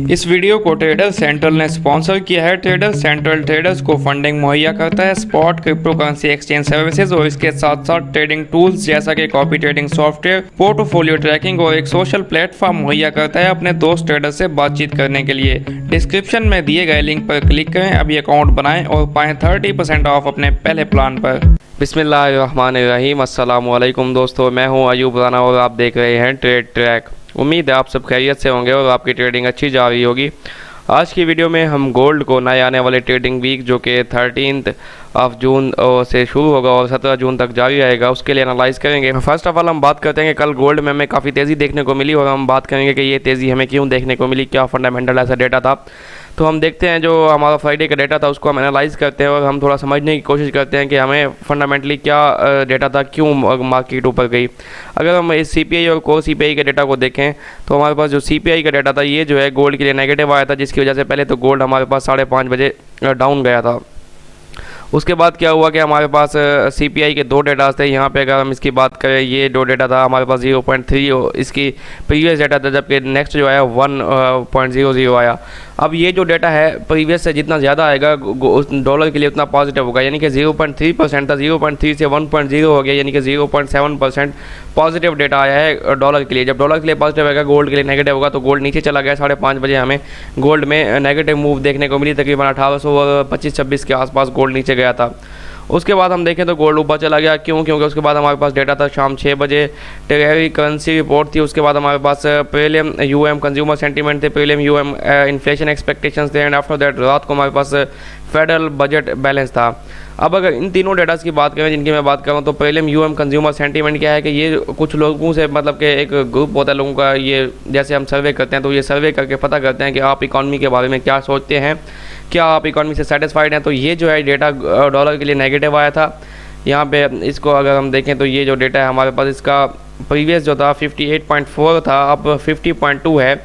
इस वीडियो को trader central ने स्पॉन्सर किया है। ट्रेडर सेंट्रल ट्रेडर्स को फंडिंग मुहैया करता है, spot crypto currency exchange services और इसके साथ साथ ट्रेडिंग टूल्स जैसा कि copy trading software, portfolio tracking और एक सोशल प्लेटफॉर्म मुहैया करता है अपने दोस्त ट्रेडर से बातचीत करने के लिए। डिस्क्रिप्शन में दिए गए लिंक पर क्लिक करें, अभी अकाउंट बनाएं और पाएं 30% ऑफ अपने पहले प्लान पर। बिस्मिल्लाहिर्रहमानिर्रहीम, अस्सलाम वालेकुम दोस्तों, मैं हूं अयूब राना और आप देख रहे हैं ट्रेड ट्रैक। उम्मीद है आप सब खैरियत से होंगे और आपकी ट्रेडिंग अच्छी जा रही होगी। आज की वीडियो में हम गोल्ड को नए आने वाले ट्रेडिंग वीक जो कि 13 जून से शुरू होगा और 17 जून तक जारी रहेगा, उसके लिए एनालाइज करेंगे। फर्स्ट ऑफ ऑल हम बात करते हैं कि कल गोल्ड में हमें काफ़ी तेज़ी देखने को मिली और हम बात करेंगे कि ये तेज़ी हमें क्यों देखने को मिली, क्या फंडामेंटल ऐसा डेटा था। तो हम देखते हैं जो हमारा फ्राइडे का डेटा था उसको हम एनालाइज करते हैं और हम थोड़ा समझने की कोशिश करते हैं कि हमें फंडामेंटली क्या डेटा था, क्यों मार्केट ऊपर गई। अगर हम इस CPI और कोर CPI के डेटा को देखें तो हमारे पास जो CPI का डेटा था ये जो है गोल्ड के लिए नेगेटिव आया था, जिसकी वजह से पहले तो गोल्ड हमारे पास 5:30 बजे डाउन गया था। उसके बाद क्या हुआ कि हमारे पास CPI के दो डेटा थे। यहाँ पे अगर हम इसकी बात करें, ये दो डेटा था हमारे पास 0.3 इसकी प्रीवियस डेटा था, जबकि नेक्स्ट जो आया 1.00 आया। अब ये जो डेटा है प्रीवियस से जितना ज़्यादा आएगा डॉलर के लिए उतना पॉजिटिव होगा, यानी कि 0.3% था, 0.3 से 1.0 हो गया, यानी कि 0.7% पॉजिटिव डेटा आया है डॉलर के लिए। जब डॉलर के लिए पॉजिटिव आएगा, गोल्ड के लिए नेगेटिव होगा, तो गोल्ड नीचे चला गया। 5:30 बजे हमें गोल्ड में नेगेटिव मूव देखने को मिली, तकरीबन 1825-26 के आसपास गोल्ड नीचे गया था। उसके बाद हम देखें तो गोल्ड ऊपर चला गया, क्योंकि उसके बाद हमारे पास डेटा था शाम 6 बजे, टेगरी करेंसी रिपोर्ट थी। उसके बाद हमारे पास प्रीलिम UM कंज्यूमर सेंटीमेंट थे, प्रीलिम UM इन्फ्लेशन एक्सपेक्टेशंस थे, एंड आफ्टर दैट रात को हमारे पास फेडरल बजट बैलेंस था। अब अगर इन तीनों डेटास की बात करें जिनकी मैं बात करूँ, तो प्रीलिम UM कंज्यूमर सेंटीमेंट क्या है कि ये कुछ लोगों से मतलब कि एक ग्रुप होता है लोगों का, ये जैसे हम सर्वे करते हैं तो ये सर्वे करके पता करते हैं कि आप इकॉनमी के बारे में क्या सोचते हैं, क्या आप इकॉनमी से सेटिस्फाइड हैं। तो ये जो है डेटा डॉलर के लिए नेगेटिव आया था। यहाँ पे इसको अगर हम देखें तो ये जो डेटा है हमारे पास, इसका प्रीवियस जो था 58.4 था, अब 50.2 है।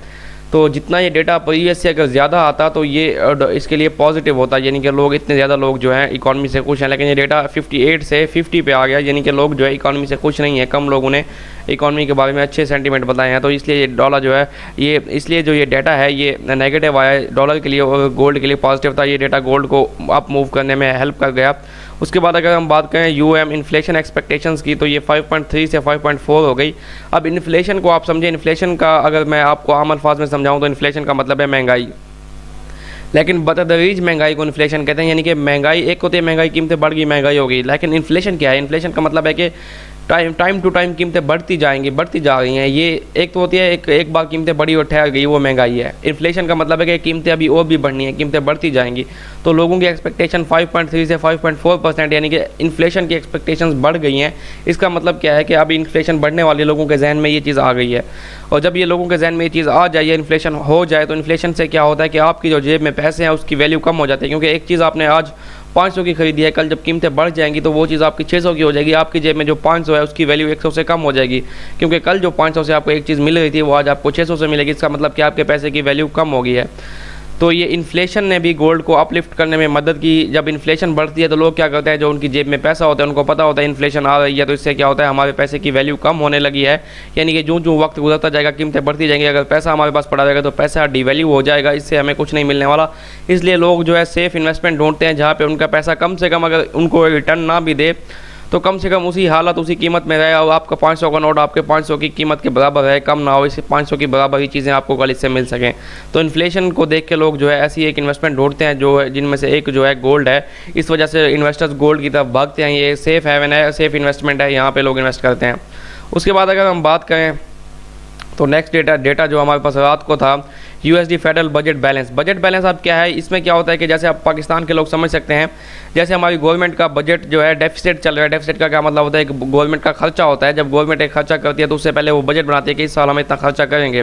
तो जितना ये डेटा प्रीवियस से अगर ज़्यादा आता तो ये इसके लिए पॉजिटिव होता, यानी कि लोग इतने ज़्यादा लोग जो हैं इकॉनमी से खुश हैं। लेकिन ये डेटा 58 से 50 पे आ गया, यानी कि लोग जो है इकॉनमी से खुश नहीं है, कम लोगों ने इकॉनमी के बारे में अच्छे सेंटीमेंट बताए हैं। तो इसलिए ये डॉलर जो है ये इसलिए जो ये डेटा है ये नेगेटिव आया डॉलर के लिए और गोल्ड के लिए पॉजिटिव था। ये डेटा गोल्ड को अप मूव करने में हेल्प कर गया। उसके बाद अगर हम बात करें UM इन्फ्लेशन एक्सपेक्टेशंस की, तो ये 5.3 से 5.4 हो गई। अब इन्फ्लेशन को आप समझें, इन्फ्लेशन का अगर मैं आपको आम अल्फाज में समझाऊं तो इन्फ्लेशन का मतलब है महंगाई। लेकिन बतदरीज महंगाई को इन्फ्लेशन कहते हैं, यानी कि महंगाई एक होती है महंगाई, कीमतें बढ़ गई महंगाई होगी। लेकिन इन्फ्लेशन क्या है? इन्फ्लेशन का मतलब है कि टाइम टू टाइम कीमतें बढ़ती जाएंगी, बढ़ती जा रही हैं। ये एक तो होती है एक बार कीमतें बढ़ी और ठहर गई, वो महंगाई है। इन्फ्लेशन का मतलब है कि कीमतें अभी और भी बढ़नी है, कीमतें बढ़ती जाएंगी। तो लोगों की एक्सपेक्टेशन 5.3 से 5.4%, यानी कि इन्फ्लेशन की एक्सपेक्टेशंस बढ़ गई हैं। इसका मतलब क्या है कि अभी इन्फ्लेशन बढ़ने वाले लोगों के जहन में ये चीज़ आ गई है। और जब ये लोगों के जहन में ये चीज़ आ जाए, इन्फ्लेशन हो जाए, तो इन्फ्लेशन से क्या होता है कि आपकी जो जेब में पैसे हैं उसकी वैल्यू कम हो जाती है। क्योंकि एक चीज़ आपने आज 500 की खरीदी है, कल जब कीमतें बढ़ जाएंगी तो वो चीज़ आपकी 600 की हो जाएगी। आपकी जेब में जो 500 है उसकी वैल्यू 100 से कम हो जाएगी, क्योंकि कल जो 500 से आपको एक चीज़ मिल रही थी वो आज आपको 600 से मिलेगी। इसका मतलब कि आपके पैसे की वैल्यू कम हो गई है। तो ये इन्फ्लेशन ने भी गोल्ड को अपलिफ्ट करने में मदद की। जब इन्फ्लेशन बढ़ती है तो लोग क्या करते हैं, जो उनकी जेब में पैसा होता है उनको पता होता है इन्फ्लेशन आ रही है, तो इससे क्या होता है हमारे पैसे की वैल्यू कम होने लगी है। यानी कि जो वक्त गुजरता जाएगा कीमतें बढ़ती जाएंगी, अगर पैसा हमारे पास पड़ा रहेगा तो पैसा डिवैल्यू हो जाएगा, इससे हमें कुछ नहीं मिलने वाला। इसलिए लोग जो है सेफ़ इन्वेस्टमेंट ढूंढते हैं, जहाँ पर उनका पैसा कम से कम अगर उनको रिटर्न ना भी दे तो कम से कम उसी हालत उसी कीमत में रहे और आपका 500 का नोट आपके 500 की कीमत के बराबर है, कम ना हो, इससे 500 की बराबर ही चीज़ें आपको कल इससे मिल सकें। तो इन्फ्लेशन को देख के लोग जो है ऐसी एक इन्वेस्टमेंट ढूंढते हैं, जो है जिनमें से एक जो है गोल्ड है। इस वजह से इन्वेस्टर्स गोल्ड की तरफ भागते हैं। ये सेफ़ हेवन है, सेफ़ इन्वेस्टमेंट है, यहाँ पर लोग इन्वेस्ट करते हैं। उसके बाद अगर हम बात करें तो नेक्स्ट डेटा जो हमारे पास रात को था, USD federal budget balance. Budget balance अब क्या है, इसमें क्या होता है कि जैसे आप पाकिस्तान के लोग समझ सकते हैं, जैसे हमारी गवर्नमेंट का बजट जो है डेफिसिट चल रहा है। डेफिसिट का क्या मतलब होता है, गवर्नमेंट का खर्चा होता है। जब गवर्नमेंट एक खर्चा करती है तो उससे पहले वो बजट बनाती है कि इस साल हम इतना खर्चा करेंगे,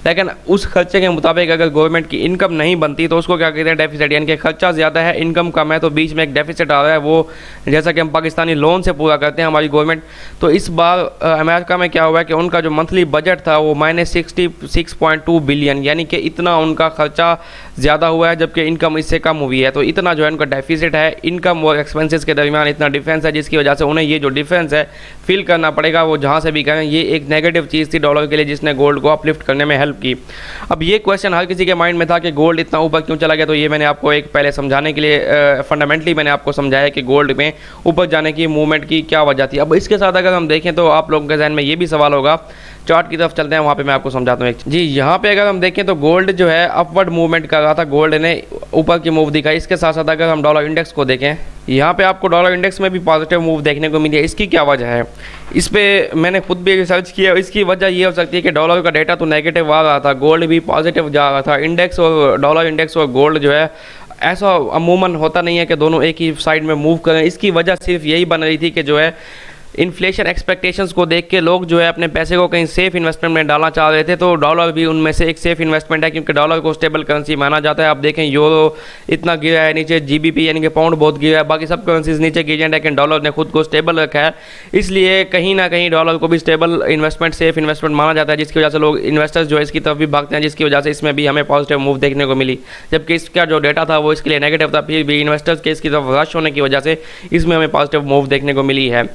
लेकिन उस खर्चे के मुताबिक अगर गवर्नमेंट की इनकम नहीं बनती तो उसको क्या कहते हैं, डेफिसिट। यानी कि खर्चा ज़्यादा है, इनकम कम है, तो बीच में एक डेफिसिट आ रहा है। वो जैसा कि हम पाकिस्तानी लोन से पूरा करते हैं हमारी गवर्नमेंट। तो इस बार अमेरिका में क्या हुआ है कि उनका जो मंथली बजट था वो -66.2 बिलियन, यानी कि कि इतना उनका खर्चा ज़्यादा हुआ है जबकि इनकम इससे कम हुई है। तो इतना जो है उनका डेफिसिट है इनकम और एक्सपेंसेस के दरमियान, इतना डिफरेंस है जिसकी वजह से उन्हें ये जो डिफरेंस है फील करना पड़ेगा, वो जहाँ से भी करें। ये एक नेगेटिव चीज़ थी डॉलर के लिए जिसने गोल्ड को अपलिफ्ट करने में हेल्प की। अब ये क्वेश्चन हर किसी के माइंड में था कि गोल्ड इतना ऊपर क्यों चला गया, तो ये मैंने आपको एक पहले समझाने के लिए फंडामेंटली मैंने आपको समझाया कि गोल्ड में ऊपर जाने की मूवमेंट की क्या वजह थी। अब इसके साथ अगर हम देखें तो आप लोगों के जहन में ये भी सवाल होगा, चार्ट की तरफ चलते हैं, वहाँ पे मैं आपको समझाता हूँ। जी यहाँ पे अगर हम देखें तो गोल्ड जो है अपवर्ड मूवमेंट कर रहा था, गोल्ड ने ऊपर की मूव दिखाई। इसके साथ साथ अगर हम डॉलर इंडेक्स को देखें, यहाँ पे आपको डॉलर इंडेक्स में भी पॉजिटिव मूव देखने को मिली है। इसकी क्या वजह है, इस पर मैंने खुद भी रिसर्च किया। इसकी वजह ये हो सकती है कि डॉलर का डेटा तो नेगेटिव आ रहा था, गोल्ड भी पॉजिटिव जा रहा था। इंडेक्स और डॉलर इंडेक्स और गोल्ड जो है ऐसा अमूमन होता नहीं है कि दोनों एक ही साइड में मूव करें। इसकी वजह सिर्फ यही बन रही थी कि जो है इन्फ्लेशन एक्सपेक्टेशंस को देख के लोग जो है अपने पैसे को कहीं सेफ इन्वेस्टमेंट में डालना चाह रहे थे। तो डॉलर भी उनमें से एक सेफ इन्वेस्टमेंट है क्योंकि डॉलर को स्टेबल करेंसी माना जाता है। आप देखें यूरो इतना गिरा है नीचे, जीबीपी यानी कि पाउंड बहुत गिरा है, बाकी सब करेंसीज नीचे गिर जाए, लेकिन डॉलर ने खुद को स्टेबल रखा है। इसलिए कहीं ना कहीं डॉलर को भी स्टेबल इन्वेस्टमेंट, सेफ इन्वेस्टमेंट माना जाता है, जिसकी वजह से लोग इन्वेस्टर्स जो है इसकी तरफ भी भागते हैं, जिसकी वजह से इसमें भी हमें पॉजिटिव मूव देखने को मिली। जबकि इसका जो डेटा था वो इसके लिए नेगेटिव था, फिर भी इन्वेस्टर्स के इसकी तरफ रश होने की वजह से इसमें हमें पॉजिटिव मूव देखने को मिली है।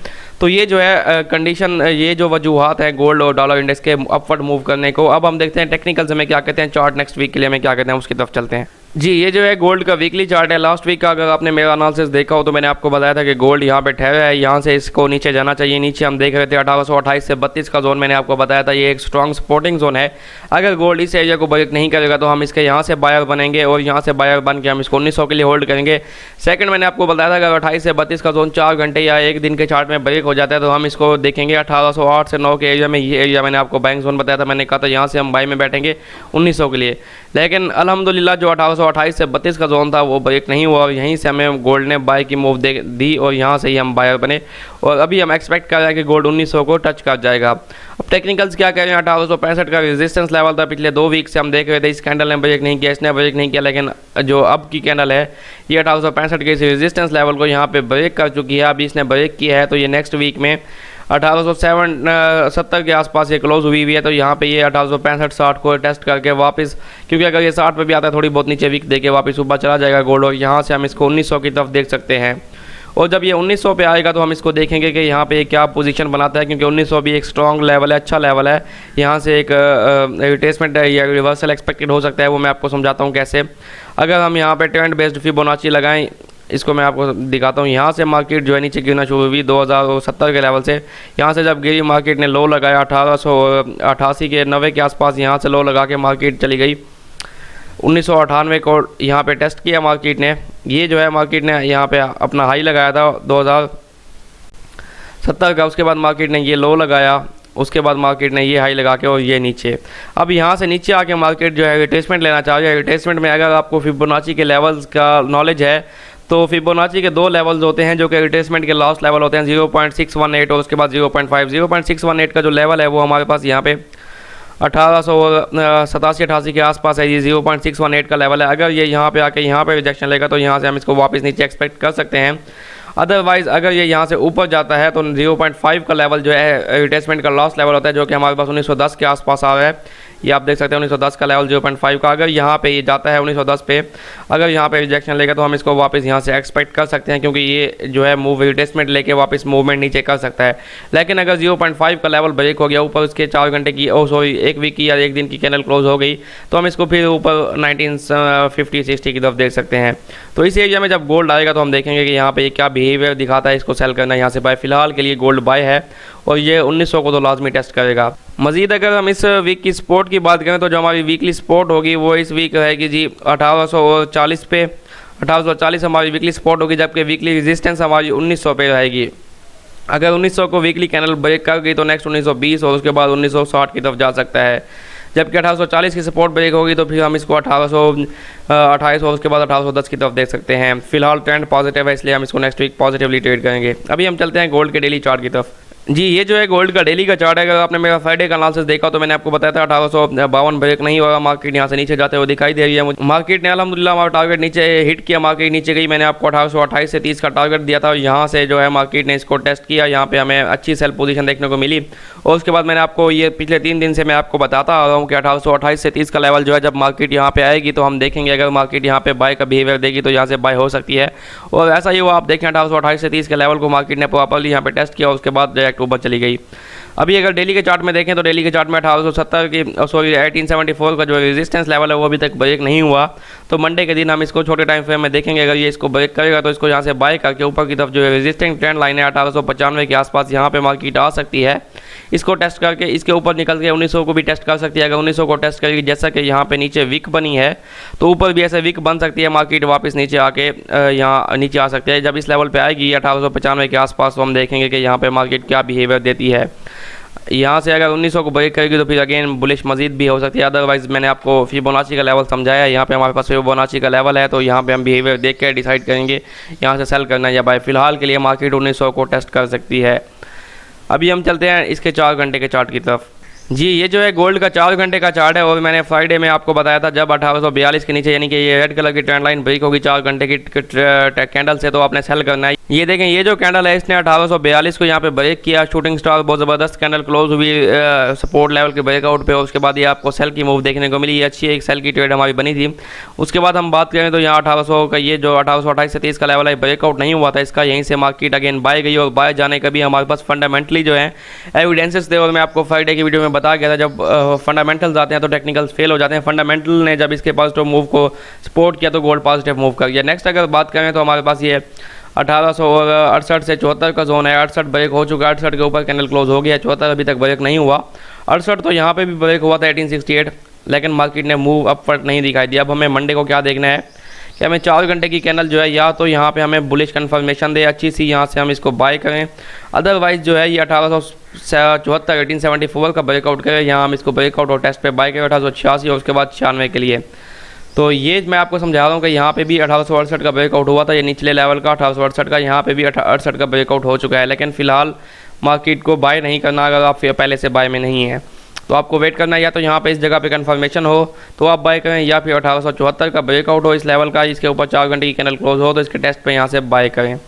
तो ये जो है कंडीशन, ये जो वजूहात है गोल्ड और डॉलर इंडेक्स के अपवर्ड मूव करने को। अब हम देखते हैं टेक्निकल्स में क्या कहते हैं, चार्ट नेक्स्ट वीक के लिए हमें क्या कहते हैं, उसकी तरफ चलते हैं। जी ये जो है गोल्ड का वीकली चार्ट है। लास्ट वीक का अगर आपने मेरा एनालिसिस देखा हो तो मैंने आपको बताया था कि गोल्ड यहाँ पे ठहरा है, यहाँ से इसको नीचे जाना चाहिए। नीचे हम देख रहे थे 1828 से 32 का जोन, मैंने आपको बताया था ये एक स्ट्रॉन्ग सपोर्टिंग जोन है। अगर गोल्ड इस एरिया को ब्रेक नहीं करेगा तो हम इसके यहाँ से बायर बनेंगे और यहाँ से बायर बन के हम इसको 1900 के लिए होल्ड करेंगे। सेकंड मैंने आपको बताया था अगर 28 से 32 का जोन 4 घंटे या एक दिन के चार्ट में ब्रेक हो जाता है तो हम इसको देखेंगे 1808 से 9 के एरिया में। ये एरिया मैंने आपको बाइंग जोन बताया था, मैंने कहा था यहाँ से हम बाई में बैठेंगे 1900 के लिए। लेकिन अल्हम्दुलिल्लाह जो 1828 से 32 का जोन था वो ब्रेक नहीं हुआ और यहीं से हमें गोल्ड ने बाय की मूव दी और यहाँ से ही हम बायर बने और अभी हम एक्सपेक्ट कर रहे हैं कि गोल्ड 1900 को टच कर जाएगा। अब टेक्निकल्स क्या कह रहे हैं, 1865 का रेजिस्टेंस लेवल था, पिछले 2 वीक से हम देख रहे थे इस कैंडल ने ब्रेक नहीं किया, इसने ब्रेक नहीं किया, लेकिन जो अब की कैंडल है ये 1865 के इस रेजिस्टेंस लेवल को यहाँ पे ब्रेक कर चुकी है। अभी इसने ब्रेक किया है तो ये नेक्स्ट वीक में 1870 के आसपास ये क्लोज हुई है। तो यहाँ पे ये 1865-60 को टेस्ट करके वापस, क्योंकि अगर ये 60 पे भी आता है थोड़ी बहुत नीचे वीक देके वापस ऊपर चला जाएगा गोल्ड और यहाँ से हम इसको 1900 की तरफ देख सकते हैं। और जब ये 1900 पे आएगा तो हम इसको देखेंगे कि यहाँ पे क्या पोजीशन बनाता है, क्योंकि 1900 भी एक स्ट्रॉन्ग लेवल है, अच्छा लेवल है। यहाँ से एक रिट्रेसमेंट या रिवर्सल एक्सपेक्टेड हो सकता है, वो मैं आपको समझाता हूँ कैसे। अगर हम यहाँ पे ट्रेंड बेस्ड फिबोनाची लगाएं, इसको मैं आपको दिखाता हूँ। यहाँ से मार्केट जो है नीचे गिरना शुरू हुई 2070 के लेवल से। यहाँ से जब गिरी मार्केट ने लो लगाया 1888 के 90 के आसपास, यहाँ से लो लगा के मार्केट चली गई 1998 को यहाँ पे टेस्ट किया मार्केट ने। ये जो है मार्केट ने यहाँ पे अपना हाई लगाया था 2070 का, उसके बाद मार्केट ने ये लो लगाया, उसके बाद मार्केट ने ये हाई लगा के और ये नीचे। अब यहाँ से नीचे आके मार्केट जो है रिट्रेसमेंट लेना चाह रही है। रिट्रेसमेंट में अगर आपको फिबोनाची के लेवल्स का नॉलेज है तो फिबोनाची के 2 लेवल्स होते हैं जो कि रिट्रेसमेंट के लास्ट लेवल होते हैं, 0.618 और उसके बाद 0.5। 0.618 का जो लेवल है वो हमारे पास यहाँ पे 1887-88 के आसपास है, ये 0.618 का लेवल है। अगर ये यहाँ पे आके यहाँ पे रिजेक्शन लेगा तो यहाँ से हम इसको वापस नीचे एक्सपेक्ट कर सकते हैं। अदरवाइज़ अगर ये यहाँ से ऊपर जाता है तो 0.5 का लेवल जो है रिट्रेसमेंट का लास्ट लेवल होता है, जो कि हमारे पास 1910 के आसपास आ रहा है। ये आप देख सकते हैं 1910 का लेवल 0.5 का। अगर यहाँ पे ये जाता है 1910 पे, अगर यहाँ पे रिजेक्शन लेगा तो हम इसको वापस यहाँ से एक्सपेक्ट कर सकते हैं, क्योंकि ये जो है मूव रिट्रेसमेंट लेके वापस मूवमेंट नीचे कर सकता है। लेकिन अगर 0.5 का लेवल ब्रेक हो गया ऊपर, उसके 4 घंटे की एक वीक की या एक दिन की कैंडल क्लोज हो गई, तो हम इसको फिर ऊपर 1950-60 की तरफ देख सकते हैं। तो इस एरिया में जब गोल्ड आएगा तो हम देखेंगे कि यहाँ पे क्या बिहेवियर दिखाता है, इसको सेल करना है यहाँ से बाय। फिलहाल के लिए गोल्ड बाय है और ये 1900 को तो लाजमी टेस्ट करेगा। मज़ीद अगर हम इस वीक की सपोर्ट की बात करें तो जो हमारी वीकली सपोर्ट होगी वो इस वीक रहेगी जी 1840 पे। 1840 हमारी वीकली सपोर्ट होगी, जबकि वीकली रेजिस्टेंस हमारी 1900 पे रहेगी। अगर 1900 को वीकली कैंडल ब्रेक कर गई तो नेक्स्ट 1920 और उसके बाद 1960 की तरफ जा सकता है। जबकि 1840 की सपोर्ट ब्रेक होगी तो फिर हम इसको 1828 और उसके बाद 1810 की तरफ देख सकते हैं। फिलहाल ट्रेंड पॉजिटिव है, इसलिए हम इसको नेक्स्ट वीक पॉजिटिवली ट्रेड करेंगे। अभी हम चलते हैं गोल्ड के डेली चार्ट की तरफ। जी, ये जो है गोल्ड का डेली का चार्ट है। अगर आपने मेरा फ्राइडे का एनालिसिस देखा तो मैंने आपको बताया था 1852 ब्रेक नहीं होगा, मार्केट यहाँ से नीचे जाते हुए दिखाई दे रही है मुझे। मार्केट ने अल्हम्दुलिल्लाह हमारा टारगेट नीचे हिट किया, मार्केट नीचे गई। मैंने आपको 1828 से 30 का टारगेट दिया था, यहाँ से जो है मार्केट ने इसको टेस्ट किया, यहाँ पे हमें अच्छी सेल पोजीशन देखने को मिली। और उसके बाद मैंने आपको ये पिछले 3 दिन से मैं आपको बताता आ रहा हूँ कि 1828 से 30 का लेवल जो है जब मार्केट यहाँ पे आएगी तो हम देखेंगे, अगर मार्केट यहाँ पे बाय का बिहेवियर देगी तो यहाँ से बाय हो सकती है। और ऐसा ही हुआ, आप देखें 1828 से 30 के लेवल को मार्केट ने प्रॉपरली यहाँ पे टेस्ट किया, उसके बाद डायरेक्ट ऊपर चली गई। अभी अगर डेली के चार्ट में देखें तो डेली के चार्ट में 1870 की 1874 का जो रेजिस्टेंस लेवल है वो अभी तक ब्रेक नहीं हुआ। तो मंडे के दिन हम इसको छोटे टाइम फ्रेम में देखेंगे, अगर ये इसको ब्रेक करेगा तो इसको यहाँ से बाय करके ऊपर की तरफ जो है रेजिस्टेंस ट्रेंड लाइन है 1895 के आसपास यहाँ पे मार्केट आ सकती है। इसको टेस्ट करके इसके ऊपर निकल के 1900 को भी टेस्ट कर सकती है। अगर 1900 को टेस्ट करेगी, जैसा कि यहाँ पे नीचे विक बनी है, तो ऊपर भी ऐसे विक बन सकती है, मार्केट वापस नीचे आके यहाँ नीचे आ सकती है। जब इस लेवल पे आएगी 1895 के आसपास तो हम देखेंगे कि यहाँ पे मार्केट क्या बिहेवियर देती है। यहाँ से अगर 1900 को ब्रेक करेगी तो फिर अगेन बुलिश मजीद भी हो सकती है। अदरवाइज मैंने आपको फिबोनाची का लेवल समझाया, यहाँ पे हमारे पास फिबोनाची का लेवल है, तो यहाँ पे हम बिहेवियर देख के डिसाइड करेंगे यहाँ से सेल करना है या बाय। फिलहाल के लिए मार्केट 1900 को टेस्ट कर सकती है। अभी हम चलते हैं इसके 4 घंटे के चार्ट की तरफ। जी, ये जो है गोल्ड का 4 घंटे का चार्ट है और मैंने फ्राइडे में आपको बताया था जब 1842 के नीचे यानी कि ये रेड कलर की ट्रेंड लाइन ब्रेक होगी 4 घंटे की कैंडल से, तो आपने सेल करना है। ये देखें, ये जो कैंडल है इसने 1842 को यहाँ पे ब्रेक किया, शूटिंग स्टार बहुत ज़बरदस्त कैंडल क्लोज हुई सपोर्ट लेवल के ब्रेकआउट पे। उसके बाद ये आपको सेल की मूव देखने को मिली, ये अच्छी एक सेल की ट्रेड हमारी बनी थी। उसके बाद हम बात करें तो यहाँ 1800 का ये जो 1828 से 30 का लेवल है ब्रेकआउट नहीं हुआ था इसका, यहीं से मार्केट अगेन बाय गई और बाय जाने का भी हमारे पास फंडामेंटली जो है एविडेंसेस थे। और मैं आपको फ्राइडे की वीडियो में बता गया था जब फंडामेंटल्स आते हैं तो टेक्निकल्स फेल हो जाते हैं। फंडामेंटल ने जब इसके पॉजिटिव मूव को सपोर्ट किया तो गोल्ड पॉजिटिव मूव कर गया। नेक्स्ट अगर बात करें तो हमारे पास ये 1868 से 74 का जोन है। 68 ब्रेक हो चुका है, 68 के ऊपर कैंडल क्लोज हो गया, 74 अभी तक ब्रेक नहीं हुआ। 68 तो यहाँ पे भी ब्रेक हुआ था 1868, लेकिन मार्केट ने मूव अपवर्ड नहीं दिखाई दिया। अब हमें मंडे को क्या देखना है कि हमें 4 घंटे की कैंडल जो है या तो यहाँ पे हमें बुलिश कन्फर्मेशन दे अच्छी सी, यहाँ से हम इसको बाय करें। अदरवाइज जो है ये 1874 का ब्रेकआउट करें, यहाँ हम इसको ब्रेकआउट और टेस्ट पे बाय करें 1886 और उसके बाद 96 के लिए। तो ये मैं आपको समझा रहा हूँ कि यहाँ पे भी 1868 का ब्रेकआउट हुआ था, ये निचले लेवल का 1868 का, यहाँ पे भी 68 का ब्रेकआउट हो चुका है। लेकिन फिलहाल मार्केट को बाय नहीं करना अगर आप पहले से बाय में नहीं है तो आपको वेट करना है, या तो यहाँ पे इस जगह पे कंफर्मेशन हो तो आप बाय करें, या फिर 1874 का ब्रेकआउट हो इस लेवल का, इसके ऊपर 4 घंटे की कैंडल क्लोज हो तो इसके टेस्ट पे यहाँ से बाय करें।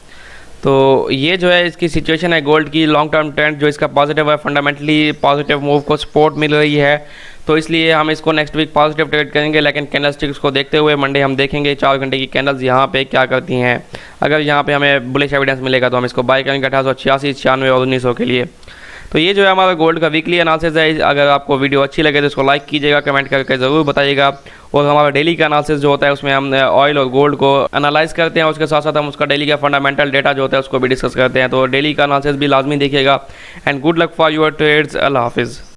तो ये जो है इसकी सिचुएशन है गोल्ड की। लॉन्ग टर्म ट्रेंड जो इसका पॉजिटिव है, फंडामेंटली पॉजिटिव मूव को सपोर्ट मिल रही है, तो इसलिए हम इसको नेक्स्ट वीक पॉजिटिव ट्रेड करेंगे। लेकिन कैंडलस्टिक्स को देखते हुए मंडे हम देखेंगे 4 घंटे की कैंडल्स यहाँ पे क्या करती हैं। अगर यहाँ पे हमें बुलिश एविडेंस मिलेगा तो हम इसको बाय करेंगे 1886, 96 और 1900 के लिए। तो ये जो है हमारा गोल्ड का वीकली एनालिसिस है। अगर आपको वीडियो अच्छी लगे तो इसको लाइक कीजिएगा, कमेंट करके ज़रूर बताइएगा। और हमारा डेली का एनालिसिस जो होता है उसमें हम ऑयल और गोल्ड को एनालाइज करते हैं, उसके साथ साथ हम उसका डेली का फंडामेंटल डेटा जो होता है उसको भी डिस्कस करते हैं। तो डेली का एनालिसिस भी लाजमी देखिएगा। And good luck for your trades. Allah हाफिज़।